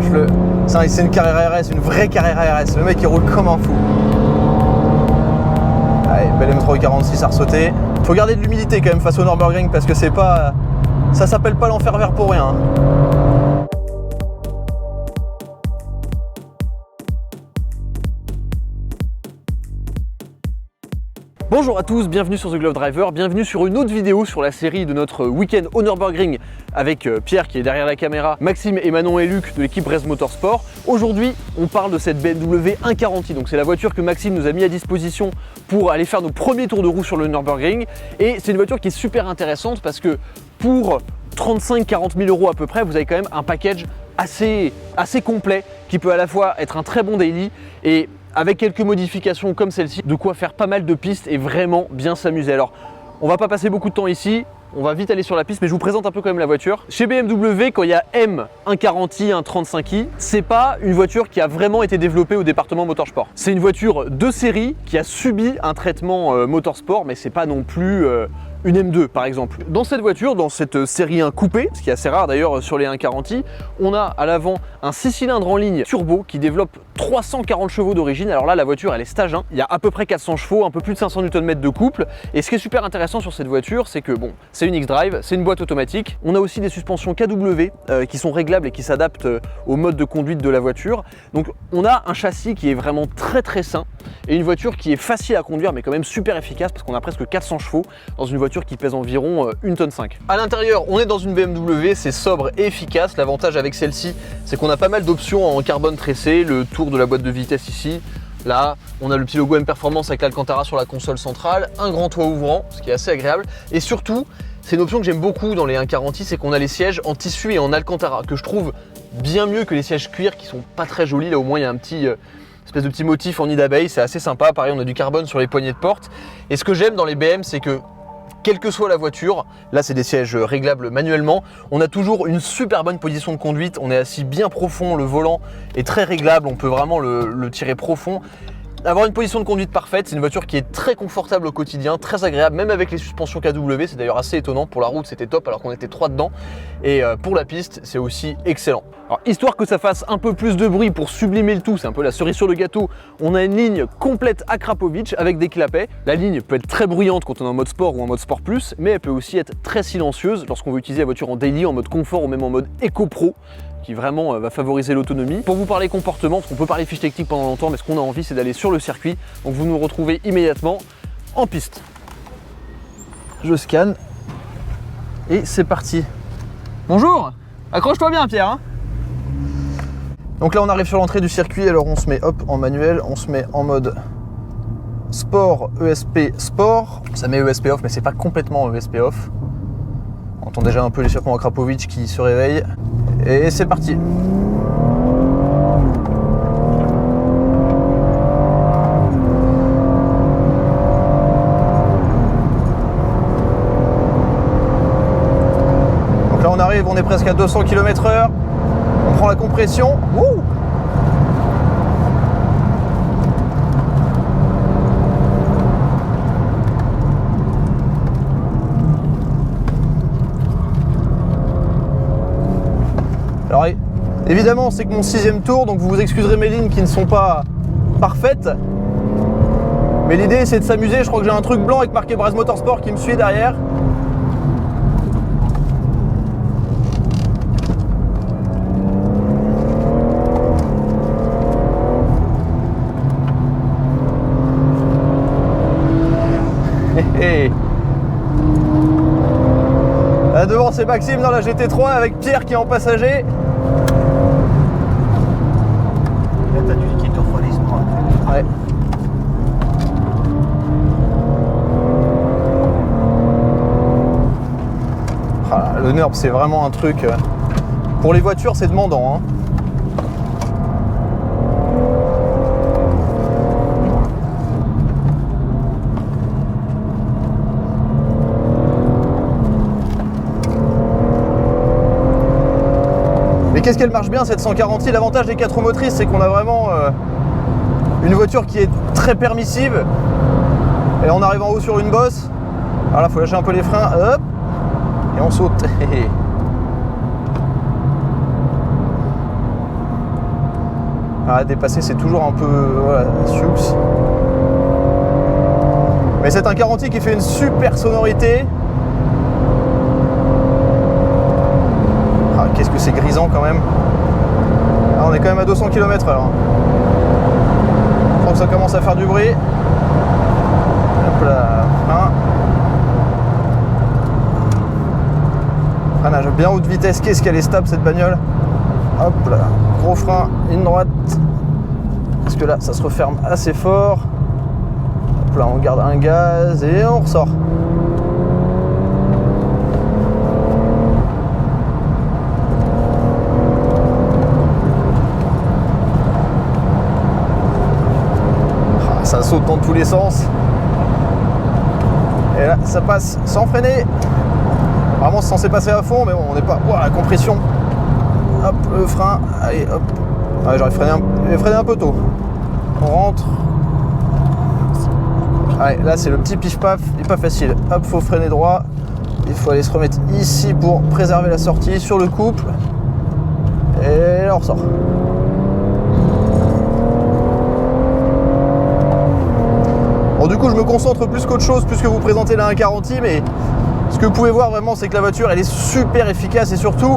cherche-le. C'est une carrière RS, une vraie carrière RS. Le mec il roule comme un fou. Allez, belle M346 à ressauter. Faut garder de l'humilité quand même face au Nürburgring parce que c'est pas... Ça s'appelle pas l'enfer vert pour rien. Bonjour à tous, bienvenue sur The Glove Driver, bienvenue sur une autre vidéo sur la série de notre week-end au Nürburgring avec Pierre qui est derrière la caméra, Maxime et Manon et Luc de l'équipe Brest Motorsport. Aujourd'hui, on parle de cette BMW 140i, donc c'est la voiture que Maxime nous a mis à disposition pour aller faire nos premiers tours de roue sur le Nürburgring. Et c'est une voiture qui est super intéressante parce que pour 35-40 000 euros à peu près, vous avez quand même un package assez complet qui peut à la fois être un très bon daily et avec quelques modifications comme celle-ci, de quoi faire pas mal de pistes et vraiment bien s'amuser. Alors, on va pas passer beaucoup de temps ici, on va vite aller sur la piste, mais je vous présente un peu quand même la voiture. Chez BMW, quand il y a M, 140i, 135i, c'est pas une voiture qui a vraiment été développée au département motorsport. C'est une voiture de série qui a subi un traitement motorsport, mais c'est pas non plus une M2 par exemple. Dans cette voiture, dans cette série 1 coupé, ce qui est assez rare d'ailleurs sur les 140i, on a à l'avant un 6 cylindres en ligne turbo qui développe 340 chevaux d'origine. Alors là, la voiture elle est stage 1, il y a à peu près 400 chevaux, un peu plus de 500 Nm de couple. Et ce qui est super intéressant sur cette voiture, c'est que bon, c'est une X-Drive, c'est une boîte automatique. On a aussi des suspensions KW qui sont réglables et qui s'adaptent au mode de conduite de la voiture. Donc on a un châssis qui est vraiment très sain et une voiture qui est facile à conduire mais quand même super efficace parce qu'on a presque 400 chevaux dans une voiture qui pèse environ 1,5 tonne. À l'intérieur, on est dans une BMW, c'est sobre et efficace. L'avantage avec celle-ci, c'est qu'on a pas mal d'options en carbone tressé, le tour de la boîte de vitesse ici. Là, on a le petit logo M Performance avec l'Alcantara sur la console centrale, un grand toit ouvrant, ce qui est assez agréable. Et surtout, c'est une option que j'aime beaucoup dans les 140i, c'est qu'on a les sièges en tissu et en Alcantara, que je trouve bien mieux que les sièges cuir qui sont pas très jolis. Là au moins il y a un petit espèce de petit motif en nid d'abeille, c'est assez sympa. Pareil, on a du carbone sur les poignées de porte. Et ce que j'aime dans les BM, c'est que quelle que soit la voiture, là c'est des sièges réglables manuellement, on a toujours une super bonne position de conduite, on est assis bien profond, le volant est très réglable, on peut vraiment le tirer profond. Avoir une position de conduite parfaite, c'est une voiture qui est très confortable au quotidien, très agréable, même avec les suspensions KW, c'est d'ailleurs assez étonnant. Pour la route c'était top alors qu'on était 3 dedans, et pour la piste c'est aussi excellent. Alors histoire que ça fasse un peu plus de bruit pour sublimer le tout, c'est un peu la cerise sur le gâteau, on a une ligne complète Akrapovic avec des clapets. La ligne peut être très bruyante quand on est en mode sport ou en mode sport plus, mais elle peut aussi être très silencieuse lorsqu'on veut utiliser la voiture en daily, en mode confort ou même en mode Eco Pro, qui vraiment va favoriser l'autonomie. Pour vous parler comportement, parce qu'on peut parler fiche technique pendant longtemps, mais ce qu'on a envie c'est d'aller sur le circuit, donc vous nous retrouvez immédiatement en piste. Je scanne et c'est parti. Bonjour, accroche-toi bien Pierre hein. Donc là on arrive sur l'entrée du circuit, alors on se met hop en manuel, on se met en mode sport, ESP sport, ça met ESP off mais c'est pas complètement ESP off. On entend déjà un peu les circuits Akrapovic qui se réveillent. Et c'est parti. Donc là on arrive, on est presque à 200 km/h. On prend la compression. Wouh! Alors évidemment c'est que mon 6e tour, donc vous vous excuserez mes lignes qui ne sont pas parfaites. Mais l'idée c'est de s'amuser, je crois que j'ai un truc blanc avec marqué Brest Motorsport qui me suit derrière. Là devant c'est Maxime dans la GT3 avec Pierre qui est en passager. Là t'as du liquide de refroidissement. Ouais. Ah, le Nürb c'est vraiment un truc. Pour les voitures c'est demandant hein. Mais qu'est-ce qu'elle marche bien cette 140i. L'avantage des 4 roues motrices c'est qu'on a vraiment une voiture qui est très permissive. Et on arrive en haut sur une bosse. Alors là, il faut lâcher un peu les freins. Hop. Et on saute. À dépasser, c'est toujours un peu voilà, sioux. Mais c'est un 40i qui fait une super sonorité. Ah, qu'est-ce que c'est grisant quand même. Ah, on est quand même à 200 km/h. Je crois que ça commence à faire du bruit. Hop là, frein. Freinage bien haute vitesse. Qu'est-ce qu'elle est stable cette bagnole. Hop là, gros frein, ligne droite. Parce que là, ça se referme assez fort. Hop là, on garde un gaz et on ressort. Ça saute dans tous les sens. Et là, ça passe sans freiner. Vraiment, c'est censé passer à fond, mais bon, on n'est pas... Ouah, la compression. Hop, le frein. Allez, hop. Ah, j'aurais freiné un peu tôt. On rentre. Allez, là, c'est le petit pif-paf. Il n'est pas facile. Hop, faut freiner droit. Il faut aller se remettre ici pour préserver la sortie sur le couple. Et là, on ressort. Bon, du coup, je me concentre plus qu'autre chose, plus que vous présenter la 140i, mais ce que vous pouvez voir vraiment, c'est que la voiture, elle est super efficace et surtout,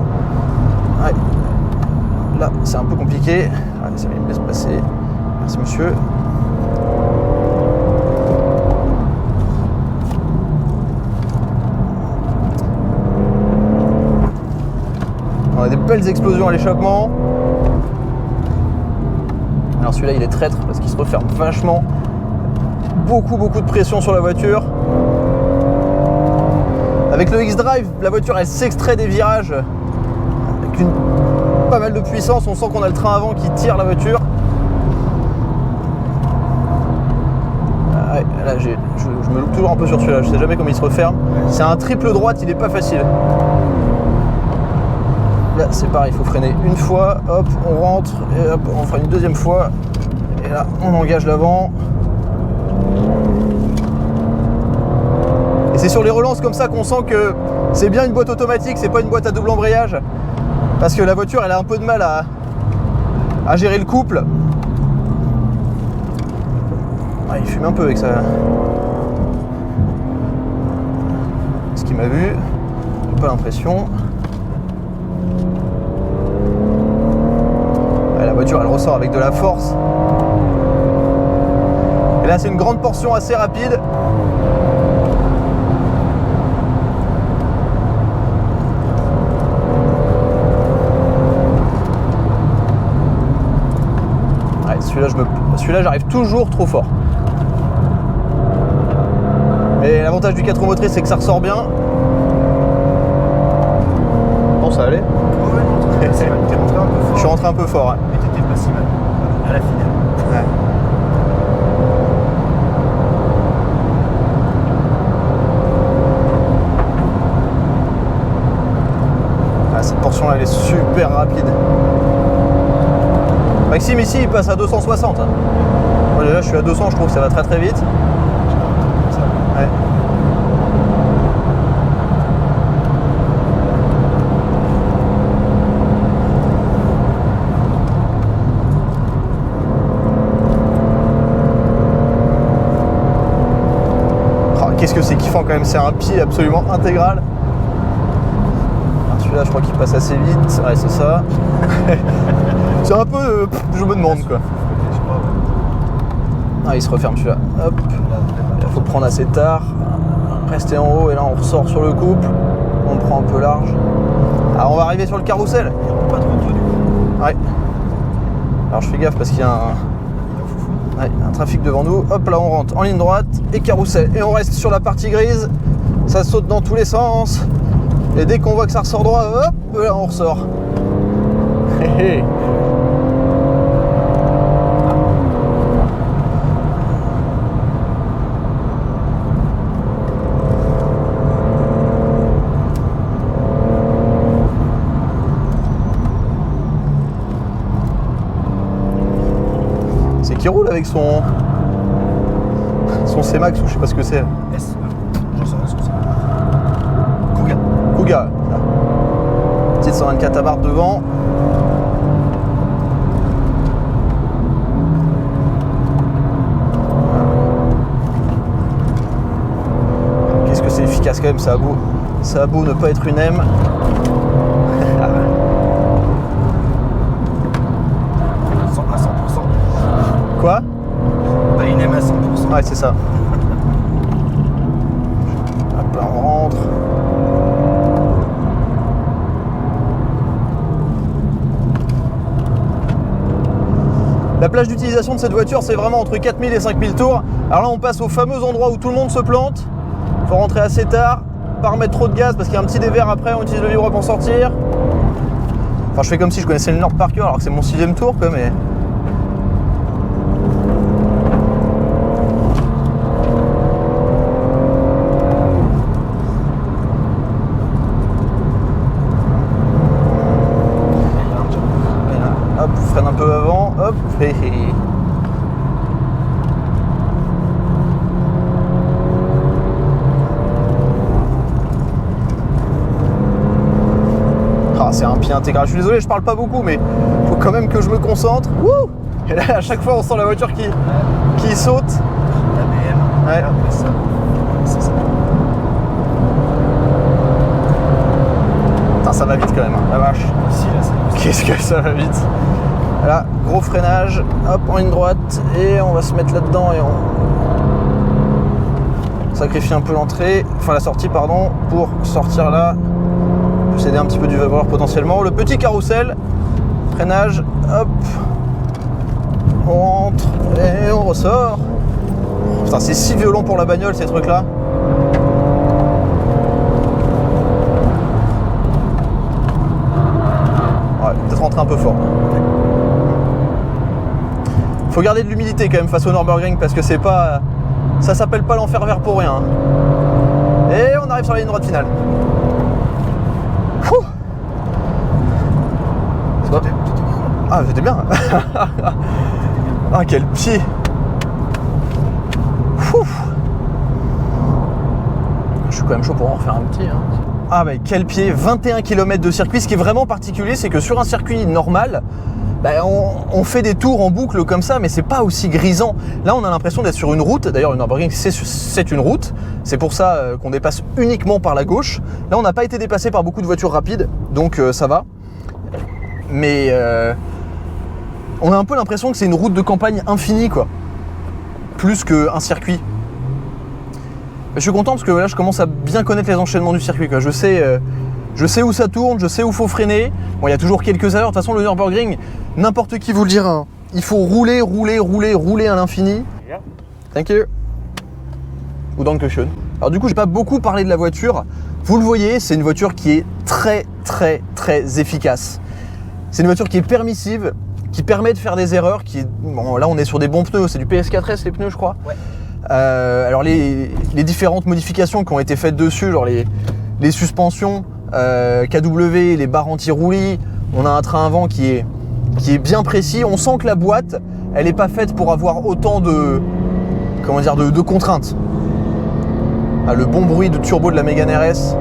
ouais, là, c'est un peu compliqué. Allez, ça me laisse passer. Merci, monsieur. On a des belles explosions à l'échappement. Alors celui-là, il est traître parce qu'il se referme vachement. Beaucoup de pression sur la voiture. Avec le X-Drive, la voiture elle s'extrait des virages avec pas mal de puissance. On sent qu'on a le train avant qui tire la voiture. Ouais, là je me loupe toujours un peu sur celui-là, je sais jamais comment il se referme. C'est un triple droite, il est pas facile. Là c'est pareil, il faut freiner une fois, hop, on rentre, et hop, on fera une deuxième fois. Et là on engage l'avant. Et c'est sur les relances comme ça qu'on sent que c'est bien une boîte automatique, c'est pas une boîte à double embrayage. Parce que la voiture elle a un peu de mal à gérer le couple. Ah, il fume un peu avec ça. Ce qu'il m'a vu, j'ai pas l'impression. La voiture elle ressort avec de la force. Et là c'est une grande portion assez rapide. Celui-là, j'arrive toujours trop fort. Mais l'avantage du 4 roues motrices, c'est que ça ressort bien. Bon, ça allait. Ouais, t'es rentré un peu fort. Je suis rentré un peu fort. Ouais. Mais t'étais pas si mal. À la finale. Ouais. Ah, cette portion-là, elle est super rapide. Maxime ici il passe à 260. Moi déjà je suis à 200, je trouve que ça va très vite. Ouais. Oh, qu'est-ce que c'est kiffant quand même, c'est un pied absolument intégral. Celui-là je crois qu'il passe assez vite, ouais c'est ça. C'est un peu, je me demande quoi. Ah il se referme celui-là, hop. Il faut prendre assez tard, rester en haut et là on ressort sur le couple. On prend un peu large. Alors on va arriver sur le carrousel. Pas trop tôt du coup. Ouais. Alors je fais gaffe parce qu'il y a un trafic devant nous. Hop là on rentre en ligne droite et carrousel. Et on reste sur la partie grise. Ça saute dans tous les sens. Et dès qu'on voit que ça ressort droit, hop là on ressort. Hé hé. Qui roule avec son C-Max ou je sais pas ce que c'est. S. J'en sais rien ce que c'est. Kuga. Kuga. Petite 124 abarth devant. reste quand même, ça a beau ne pas être une M. À 100%. Quoi? Bah, une M à 100%. Ouais, c'est ça. Hop là, on rentre. La plage d'utilisation de cette voiture, c'est vraiment entre 4000 et 5000 tours. Alors là, on passe au fameux endroit où tout le monde se plante. Il faut rentrer assez tard, pas remettre trop de gaz parce qu'il y a un petit dévers après, on utilise le libre pour sortir. Enfin, je fais comme si je connaissais le Nord par cœur alors que c'est mon 6e tour, quoi, mais... Hop, freine un peu avant, hop, hé hé. Ah, c'est un pied intégral. Je suis désolé, je parle pas beaucoup, mais faut quand même que je me concentre. Wouh! Et là, à chaque fois, on sent la voiture qui saute. La BM. Ouais. Après ça. C'est ça. Putain, ça va vite quand même, hein, la vache. Ici, là, c'est. Qu'est-ce que ça va vite. Là, gros freinage, hop, en ligne droite, et on va se mettre là-dedans et on sacrifie un peu l'entrée, enfin la sortie, pardon, pour sortir là, posséder un petit peu du vapeur potentiellement. Le petit carrousel, freinage, hop, on rentre et on ressort. Putain, c'est si violent pour la bagnole ces trucs-là. Ouais, peut-être rentrer un peu fort. Faut garder de l'humilité quand même face au Nürburgring parce que c'est pas... ça s'appelle pas l'enfer vert pour rien. Et on arrive sur la ligne droite finale. Fouh. Ah, c'était bien. Ah, quel pied. Fouh. Je suis quand même chaud pour en refaire un petit. Hein. Ah bah quel pied, 21 km de circuit. Ce qui est vraiment particulier, c'est que sur un circuit normal, bah, on fait des tours en boucle comme ça, mais c'est pas aussi grisant. Là, on a l'impression d'être sur une route. D'ailleurs, le Nürburgring, c'est une route. C'est pour ça qu'on dépasse uniquement par la gauche. Là, on n'a pas été dépassé par beaucoup de voitures rapides, donc ça va. Mais on a un peu l'impression que c'est une route de campagne infinie, quoi. Plus qu'un circuit. Je suis content parce que là, je commence à bien connaître les enchaînements du circuit, quoi. Je sais où ça tourne, je sais où il faut freiner. Bon, il y a toujours quelques erreurs. De toute façon, le Nürburgring, n'importe qui vous le dira. Hein. Il faut rouler, rouler, rouler, rouler à l'infini. Yeah. Thank you. Ou Dankeschön. Alors du coup, j'ai pas beaucoup parlé de la voiture. Vous le voyez, c'est une voiture qui est très, très, très efficace. C'est une voiture qui est permissive, qui permet de faire des erreurs. Bon, là, on est sur des bons pneus. C'est du PS4S, les pneus, je crois. Ouais. Alors les différentes modifications qui ont été faites dessus, genre les suspensions, KW, les barres anti-roulis, on a un train avant qui est bien précis. On sent que la boîte, elle n'est pas faite pour avoir autant de, comment dire, de contraintes. Ah, le bon bruit de turbo de la Mégane RS.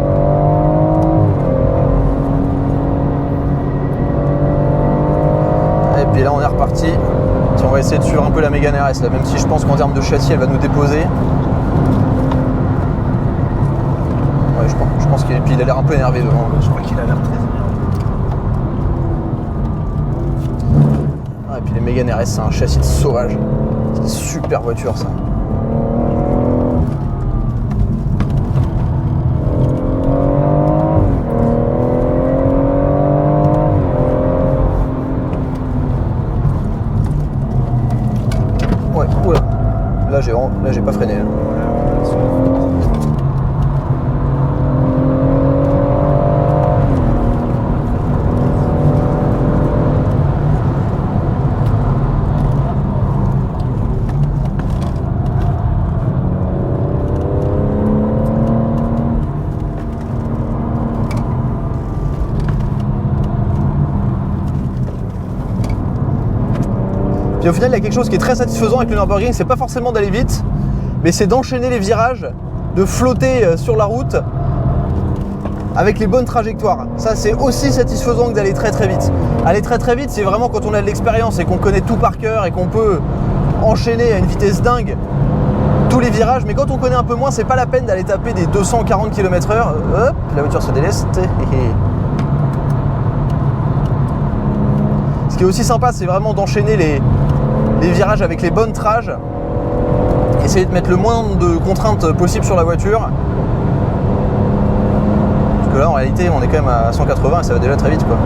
Et puis là on est reparti. On va essayer de suivre un peu la Mégane RS là, même si je pense qu'en termes de châssis elle va nous déposer. Ouais, je pense qu'il a l'air un peu énervé devant. Je crois qu'il a l'air très énervé. Ah, et puis les Mégane RS, c'est un châssis de sauvage. C'est une super voiture ça. Ouais, oula. Là j'ai pas freiné. Là. Et au final, il y a quelque chose qui est très satisfaisant avec le Nürburgring, c'est pas forcément d'aller vite, mais c'est d'enchaîner les virages, de flotter sur la route avec les bonnes trajectoires. Ça, c'est aussi satisfaisant que d'aller très très vite. Aller très très vite, c'est vraiment quand on a de l'expérience et qu'on connaît tout par cœur et qu'on peut enchaîner à une vitesse dingue tous les virages, mais quand on connaît un peu moins, c'est pas la peine d'aller taper des 240 km/h. Hop, la voiture se déleste. Ce qui est aussi sympa, c'est vraiment d'enchaîner les virages avec les bonnes trages. Essayer de mettre le moins de contraintes possible sur la voiture. Parce que là, en réalité, on est quand même à 180 et ça va déjà très vite, quoi.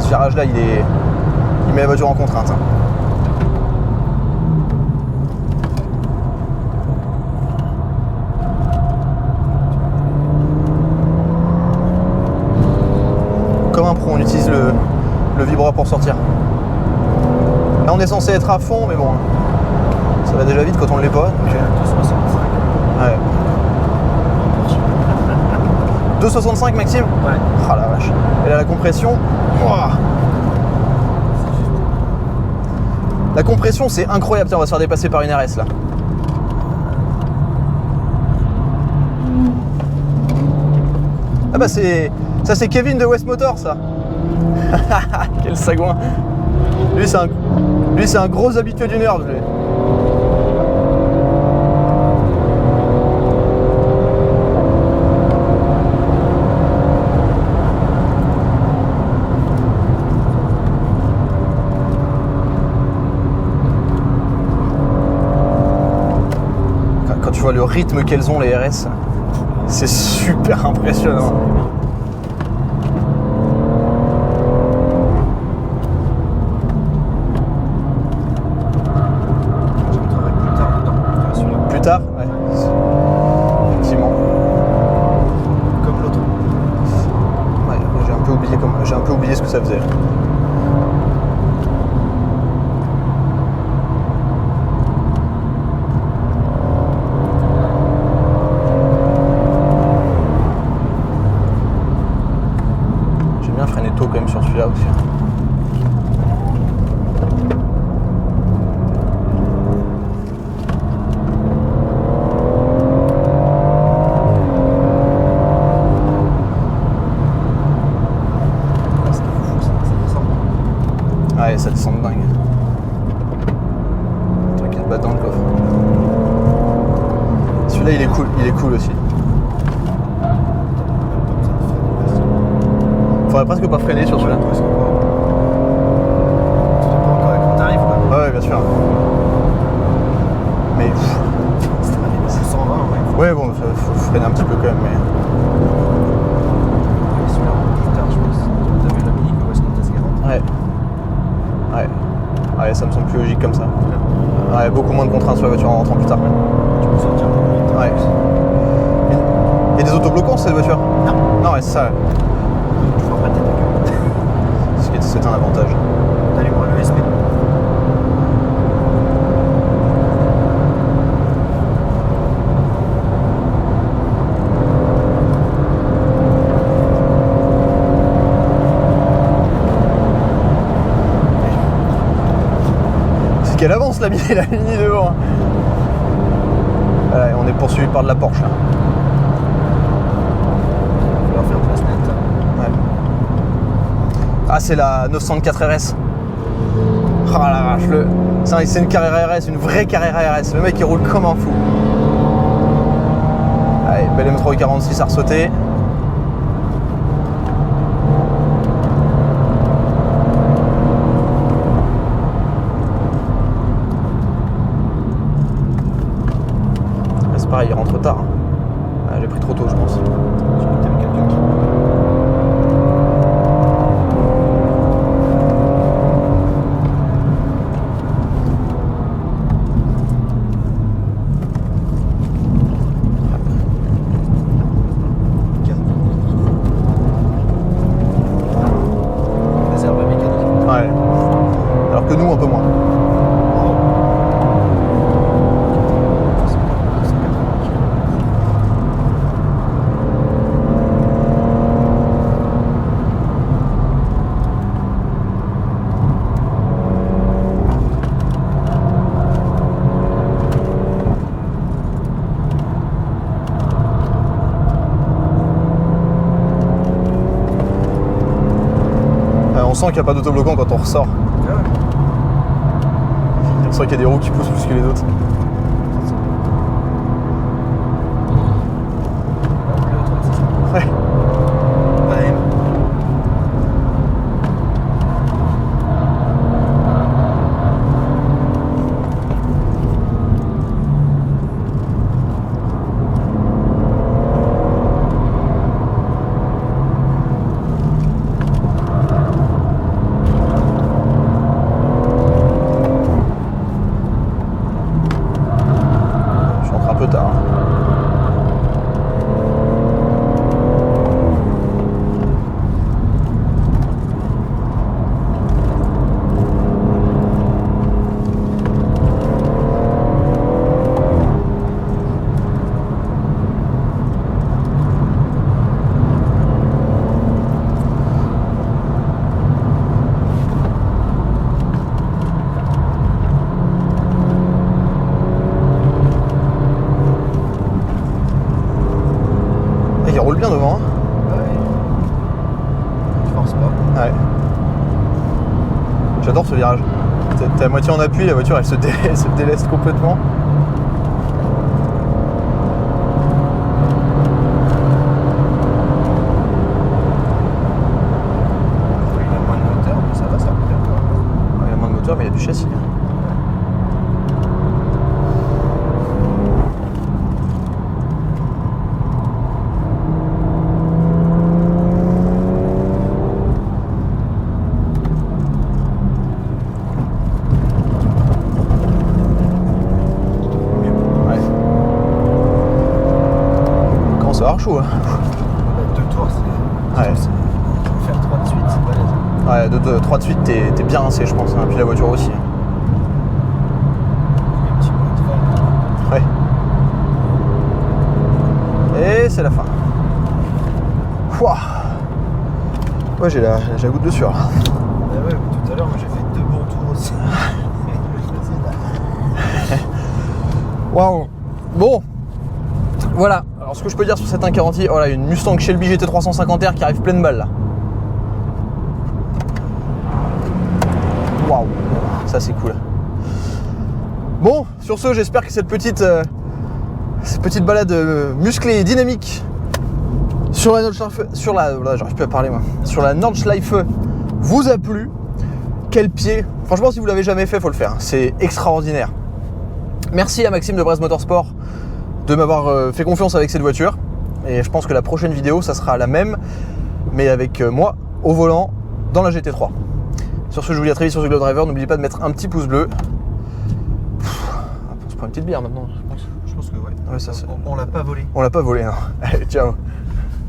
Ce virage-là, il met la voiture en contrainte. Hein. Comme un pro, on utilise le vibreur pour sortir. Là, on est censé être à fond, mais bon, ça va déjà vite quand on ne l'est pas. Donc... 2,65. Ouais. 2,65 Maxime? Ouais. Ah la vache. Et là, la compression. Ouah. La compression, c'est incroyable. Tiens, on va se faire dépasser par une RS là. Ah bah ça c'est Kevin de West Motor, ça. Quel sagouin. Lui c'est un gros habitué du nerd, lui. Quand tu vois le rythme qu'elles ont, les RS, c'est super impressionnant. Plus tard, ouais. Effectivement. Comme l'autre. Ouais, j'ai un peu oublié ce que ça faisait. J'ai bien freiné tôt quand même sur celui-là aussi. Ouais, ça descend de dingue. Truc qui te bat dans le coffre. Celui-là, il est cool aussi. Faudrait presque pas freiner sur celui-là. Presque pas. Tout dépend quand t'arrives, quoi. Ouais, bien sûr. Mais C'est 120, ouais. ouais, bon, faut freiner un petit peu quand même. Mais... Celui-là, plus tard, je pense. T'as vu la Mini que West Motor 40? Ouais. Ouais, ça me semble plus logique comme ça. Ouais, beaucoup moins de contraintes sur la voiture en rentrant plus tard. Tu peux sortir un peu vite. Ouais. Il y a des autobloquants sur cette voiture? Non. Non, ouais, c'est ça. Ouais. Il faut arrêter ta gueule. C'est un avantage. T'allumeras le SP. C'est qu'elle avance la Mini devant. Ouais, on est poursuivi par de la Porsche là. On va faire place nette. Ouais. Ah, c'est la 904 RS. Oh la vache, c'est une carrière RS, une vraie carrière RS. Le mec il roule comme un fou. Allez, belle M346 à ressauter. C'est pareil, il rentre tard. Ah, j'ai pris trop tôt, je pense. T'aimes quelqu'un qui... Réserve mécanique. Ouais. Alors que nous, un peu moins. sent qu'il n'y a pas d'autobloquant quand on ressort. Ah ouais. On sent qu'il y a des roues qui poussent plus que les autres. Ouais. Ouais. Je rentre un peu tard. Il roule bien devant. Hein. Ouais. Je pense pas. Ouais. J'adore ce virage. T'es à moitié en appui, la voiture elle se déleste complètement. Il a moins de moteur, mais ça va, ça roule bien. Il y a moins de moteur, mais il y a du châssis. Ouais. Comment ça marche chaud hein. Deux tours, c'est. Ouais. Faire 3 de suite, c'est balèze. Ouais, 3 de suite, t'es bien rincé, je pense. Hein. Puis la voiture aussi. Un petit peu de val. Ouais. Et c'est la fin. Ouah. Ouais, j'ai la goutte de sueur. Ah ouais, tout à l'heure, moi j'ai fait 2 bons tours aussi. Waouh. Bon. Voilà. Alors ce que je peux dire sur cette 140i, voilà, une Mustang Shelby GT350R qui arrive pleine balle là. Waouh. Ça c'est cool. Bon, sur ce, j'espère que cette petite balade musclée et dynamique sur la Nordschleife, j'arrive plus à parler moi, sur la Nordschleife vous a plu. Quel pied. Franchement, si vous l'avez jamais fait, faut le faire. C'est extraordinaire. Merci à Maxime de Brest Motorsport de m'avoir fait confiance avec cette voiture. Et je pense que la prochaine vidéo, ça sera la même, mais avec moi au volant dans la GT3. Sur ce, je vous dis à très vite sur The Globe Driver. N'oubliez pas de mettre un petit pouce bleu. On se prend une petite bière maintenant, je pense. Je pense que ouais. Ouais, ça, On l'a pas volé. on l'a pas volé, hein. Allez, ciao.